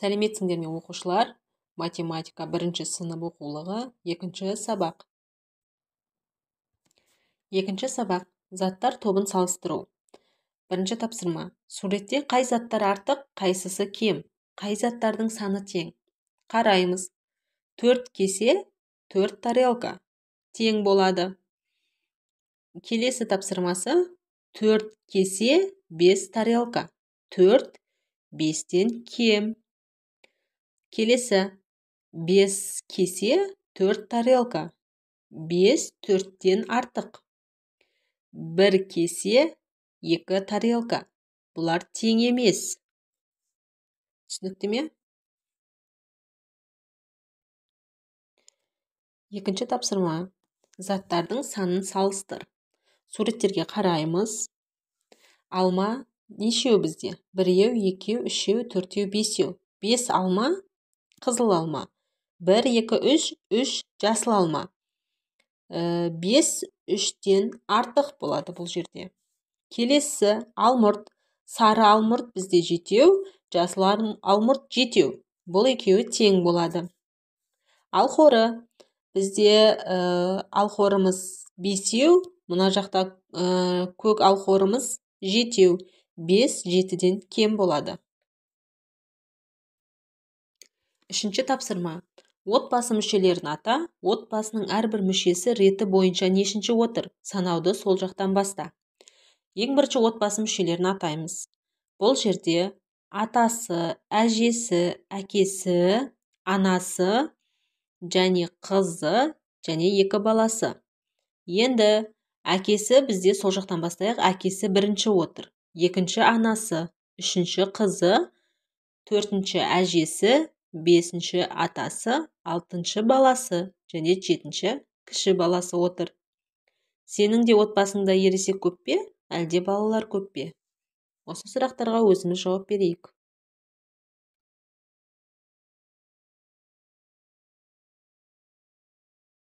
Сәлеметсіңдер ме оқушылар? Математика 1 сынып оқулығы 2 сабақ. 2 сабақ. Заттар тобын салыстыру. 1 тапсырма. Суретте қай заттар артық, қайсысы кем? Қай заттардың саны тең? Қараймыз. 4 кесе 4 тарелка тең болады. Келесі тапсырмасы 4 кесе 5 тарелка. 4 5-тен кем. Келесі 5 кесе 4 тарелка. 5 4-тен артық. 1 кесе 2 тарелка. Бұлар тең емес. Түсінікті ме? 2 тапсырма. Заттардың санын салыстыр. Суреттерге қараймыз. Алма нешеу бізде? 1, 2, 3, 4, 5. 5 алма қызыл алма. 1, 2, 3, 3 жасыл алма. 5 3-тен артық болады бұл жерде. Келесі алмұрт. Сары алмұрт бізде 7, жасыл алмұрт 7. Бұл екеуі тең болады. Алхоры. Бізде алхорымыз 5, мына жақта көк алхорымыз 7. 5 7-ден кем болады. 3 тапсырма. Отбасы мүшелерін ата. Отбасының әрбір мүшесі реті бойынша нешінші отыр? Санауды сол жақтан баста. Ең бірінші отбасы мүшелерін атаймыз. Бұл жерде атасы, әжесі, әкесі, анасы, және қызы, және 2 баласы. Енді әкесі бізде сол жақтан бастайық. Әкесі бірінші отыр. 2 анасы, 3 қызы, 4 әжесі, 5 атасы, 6 баласы, және 7 кіші баласы отыр. Сенің де отбасыңда ересек көп пе, әлде балалар көп пе? Осы сұрақтарға өзіміз жауап берейік.